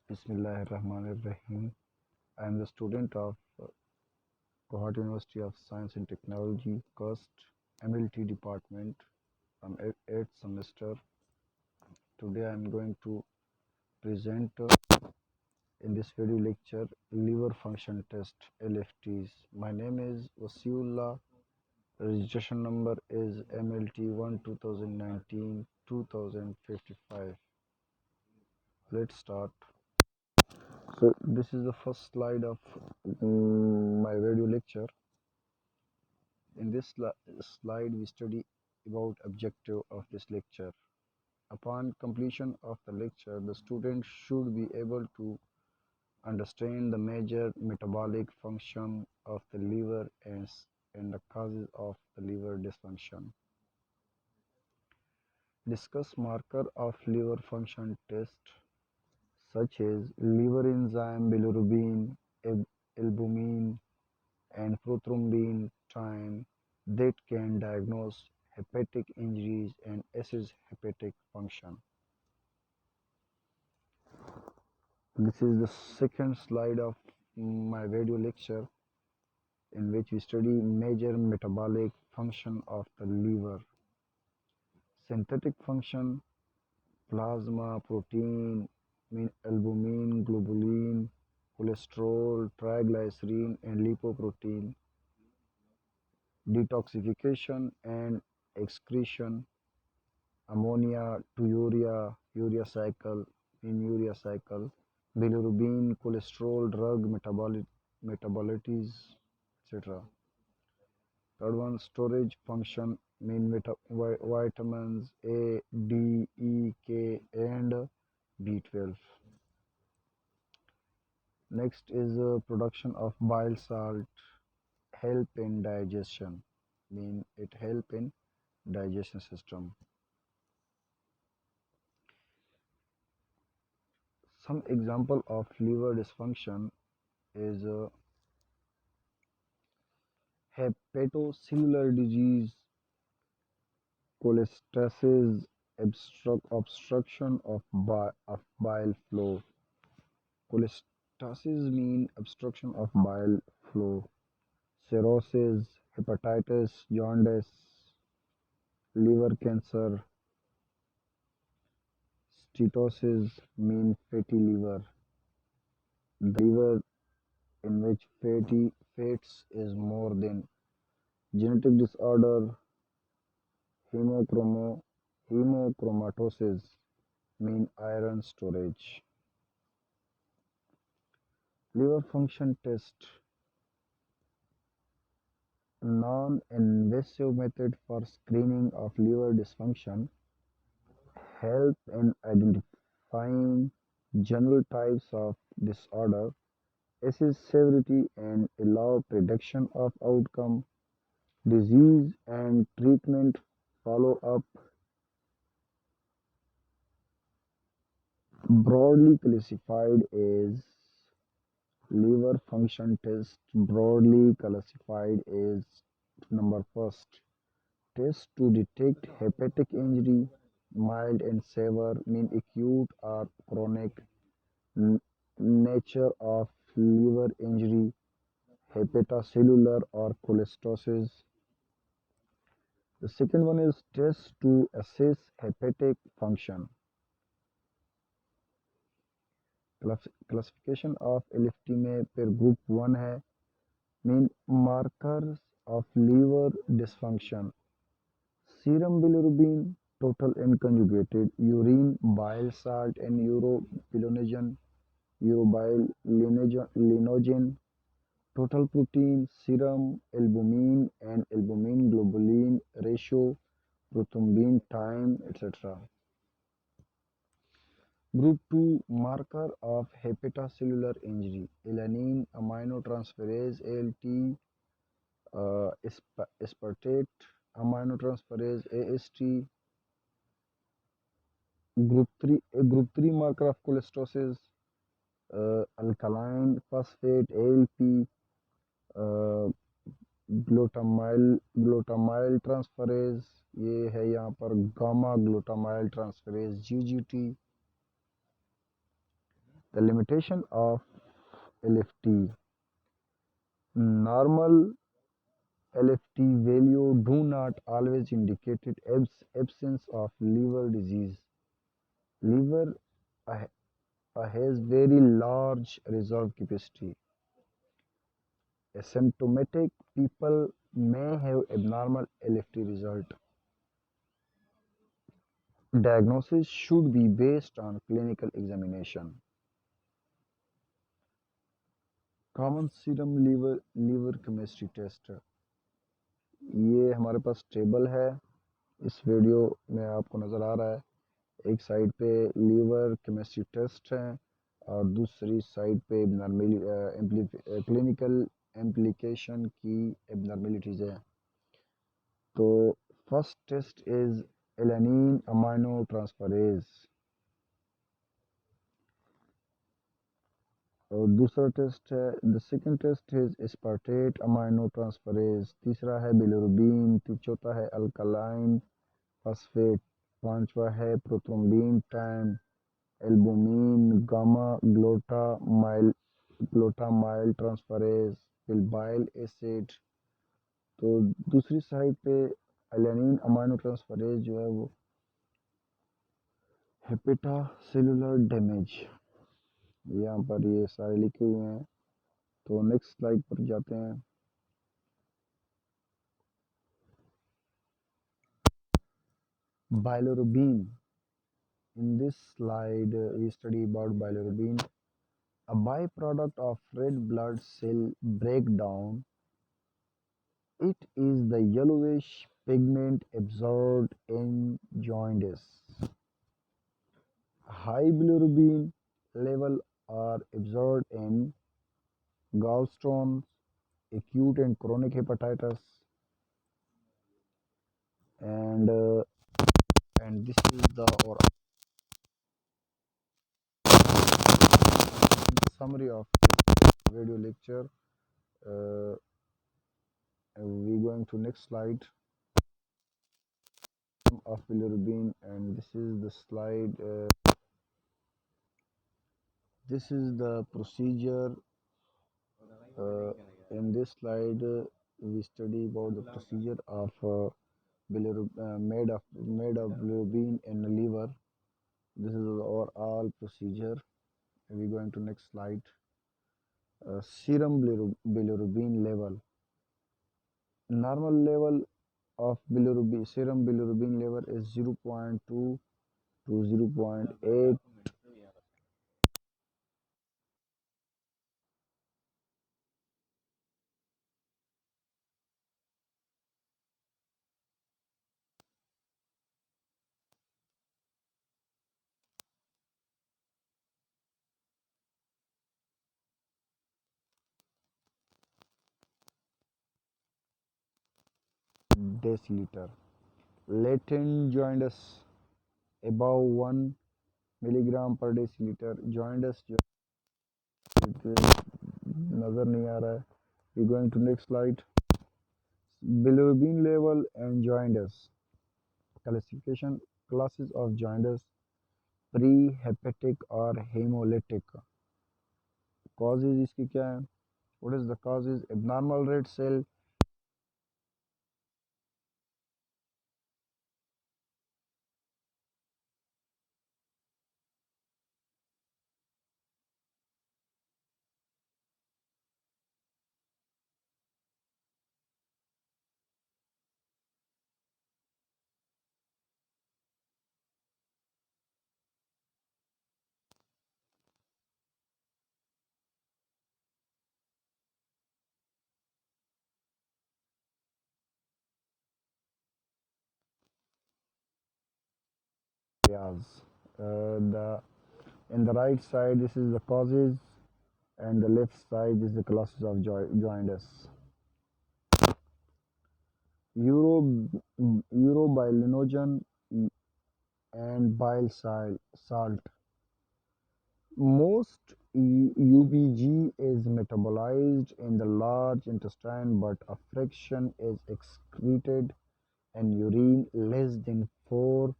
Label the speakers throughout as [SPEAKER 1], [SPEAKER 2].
[SPEAKER 1] Bismillahirrahmanirrahim. I am the student of Guwahati University of Science and Technology, Coast MLT department from 8th semester. Today I am going to present in this video lecture liver function test LFTs. My name is Wasi Ullah. Registration number is MLT1 2019-2055. Let's start. So this is the first slide of my video lecture. In this slide, we study about objective of this lecture. Upon completion of the lecture, the student should be able to understand the major metabolic function of the liver and the causes of the liver dysfunction. Discuss marker of liver function test such as liver enzyme bilirubin, albumin, and prothrombin time that can diagnose hepatic injuries and assess hepatic function. This is the second slide of my video lecture in which we study major metabolic function of the liver. Synthetic function, plasma, protein, albumin, globulin, cholesterol, triglycerine, and lipoprotein. Detoxification and excretion, ammonia to urea cycle, bilirubin, cholesterol, drug metabolites, etc. Third one, storage function, vitamins A, D, E, K, and B12. Next is production of bile salt, help in digestion, it help in digestion system. Some example of liver dysfunction is hepatocellular disease, cholestasis, obstruction of bile flow. Cholestasis mean obstruction of bile flow. Cirrhosis, hepatitis, jaundice, liver cancer. Steatosis mean fatty liver. The liver in which fats is more than. Genetic disorder, hemochromatosis mean iron storage. Liver function test, non-invasive method for screening of liver dysfunction, help in identifying general types of disorder, assess severity and allow prediction of outcome, disease and treatment follow-up. Broadly classified as liver function test, broadly classified as number first, test to detect hepatic injury, mild and severe, mean acute or chronic, nature of liver injury, hepatocellular or cholestasis. The second one is test to assess hepatic function. Classification of LFT में फिर group 1 है, main markers of liver dysfunction, serum bilirubin total and conjugated, urine bile salt and urobile linogen, total protein, serum albumin and albumin globulin ratio, prothrombin time, etc. Group 2, marker of hepatocellular injury, alanine aminotransferase ALT, aspartate aminotransferase AST. Group 3 marker of cholestasis, alkaline phosphate ALP, glutamyl transferase, ये है यहाँ पर gamma glutamyl transferase GGT. The limitation of LFT. Normal LFT value do not always indicate absence of liver disease. Liver has very large reserve capacity. Asymptomatic people may have abnormal LFT result. Diagnosis should be based on clinical examination. Common serum liver chemistry test. ये हमारे पास table है, इस video में आपको नज़र आ रहा है। एक साइड पे लीवर केमिस्ट्री टेस्ट है और दूसरी साइड पे क्लिनिकल एम्प्लीकेशन की एबनॉर्मेलिटीज़ है। तो first test is alanine amino transferase और दूसरा टेस्ट है the second test is aspartate amino transferase. तीसरा है बिलिरुबिन। चौथा है अल्कलाइन फॉस्फेट। पांचवा है prothrombin time albumin gamma glutamyl transferase फिर बाइल एसिड। तो दूसरी साइड पे एलानिन अमाइनो ट्रांसफरेज जो है वो हेपेटा सेलुलर डैमेज, यहाँ पर ये सारे लिखे हुए हैं। तो नेक्स्ट स्लाइड पर जाते हैं। Bilirubin. In this slide, we study about bilirubin, a byproduct of red blood cell breakdown. It is the yellowish pigment absorbed in jaundice. High bilirubin level are observed in gallstones, acute and chronic hepatitis, and this is the or summary of this video lecture. We going to next slide of bilirubin, and this is the slide. This is the procedure. In this slide, we study about the procedure of made of bilirubin in the liver. This is the overall procedure. We going to next slide. Serum bilirubin level. Normal level of serum bilirubin level is 0.2 to 0.8. Deciliter. Latent jaundice above 1 milligram per deciliter. Jaundice जो नज़र नहीं आ रहा है. We're going to next slide. Bilirubin level and jaundice. Classification classes of jaundice: pre-hepatic or hemolytic. Causes इसकी क्या है? What is the causes? Abnormal red cell areas. The in the right side this is the causes and the left side is the classes of jaundice. Euro, urobilinogen and bile salt. Most UBG is metabolized in the large intestine, but a fraction is excreted in urine. Less than 4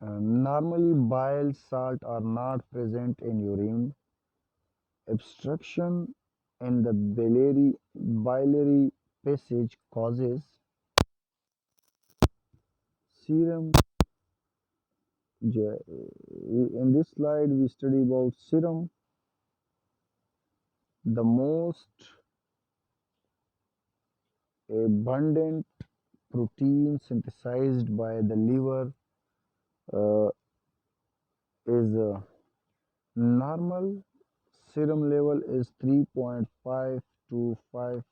[SPEAKER 1] Normally, bile salt are not present in urine. Obstruction in the biliary passage causes serum. In this slide, we study about serum, the most abundant protein synthesized by the liver uh, is normal serum level is 3.5 to 5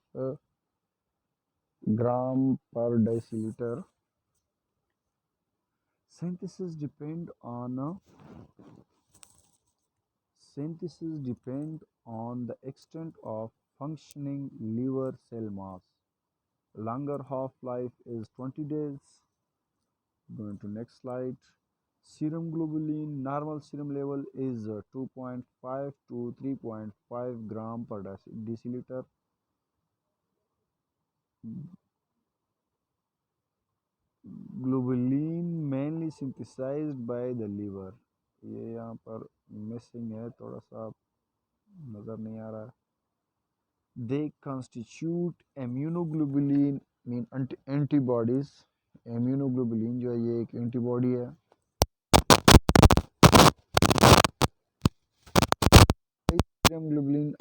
[SPEAKER 1] gram per deciliter. Synthesis depend on synthesis depend on the extent of functioning liver cell mass. Longer half-life is 20 days. Going to next slide. Serum globulin normal serum level is 2.5 to 3.5 gram per deciliter. Globulin mainly synthesized by the liver. ये यहाँ पर missing है थोड़ा सा नज़र नहीं आ रहा है. They constitute immunoglobulin mean antibodies. Immunoglobulin जो है ये एक एंटीबॉडी है. Serum globulin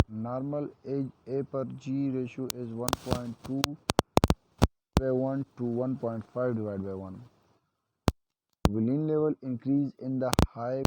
[SPEAKER 1] normal A per G ratio is 1.2 by 1 to 1.5 divided by 1. Globulin level increase in the high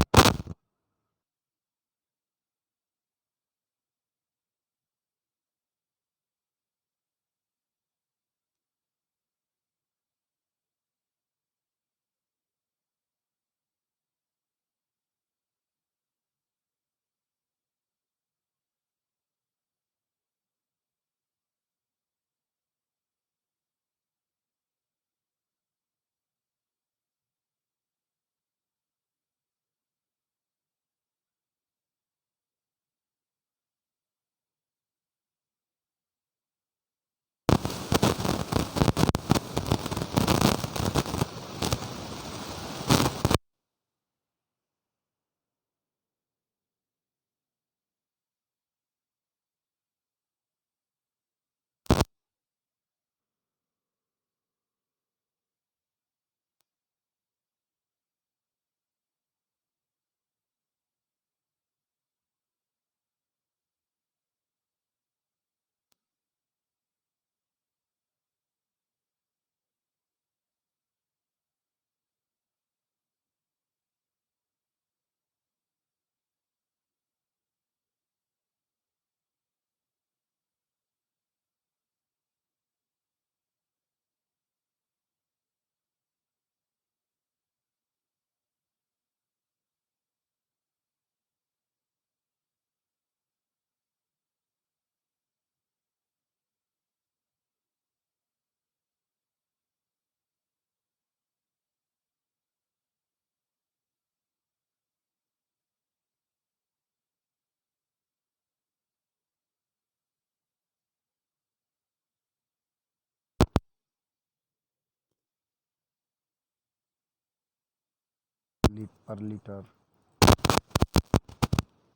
[SPEAKER 1] per liter.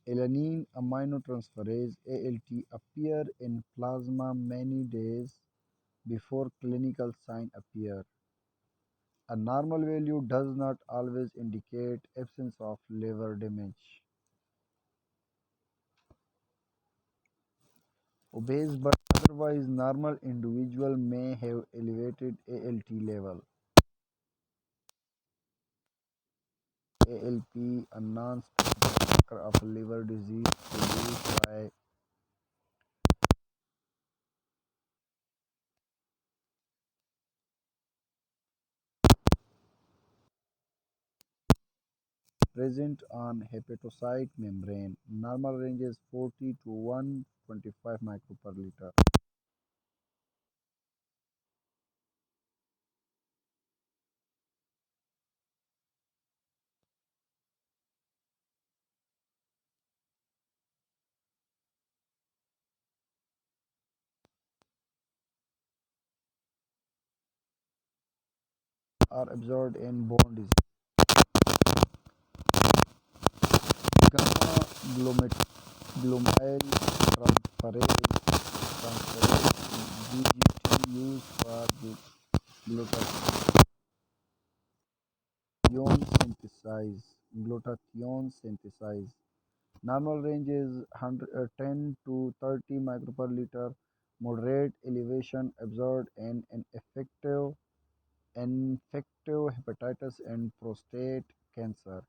[SPEAKER 1] Alanine aminotransferase ALT appear in plasma many days before clinical signs appear. A normal value does not always indicate absence of liver damage. Obese but otherwise normal individual may have elevated ALT level. ALP, a non-specific marker of liver disease produced by present on hepatocyte membrane. Normal range is 40 to 125 micro per liter. are absorbed in bone disease. Gamma glomyl transferase GGT used for glutathione glutathione synthesis. Normal range is 10 to 30 micro per liter. Moderate elevation observed in infective hepatitis and prostate cancer.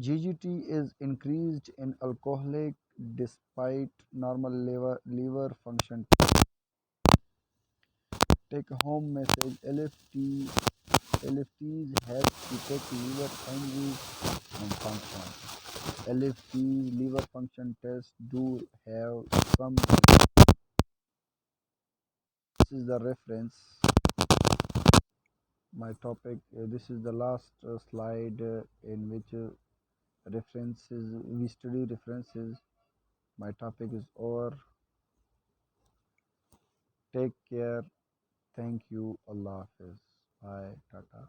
[SPEAKER 1] GGT is increased in alcoholic despite normal liver function. Take home message: LFTs help detect liver injury and function. LFT liver function tests do have some. This is the reference. My topic. This is the last slide in which references we study references. My topic is over. Take care. Thank you. Allah Hafiz. Bye. Tata.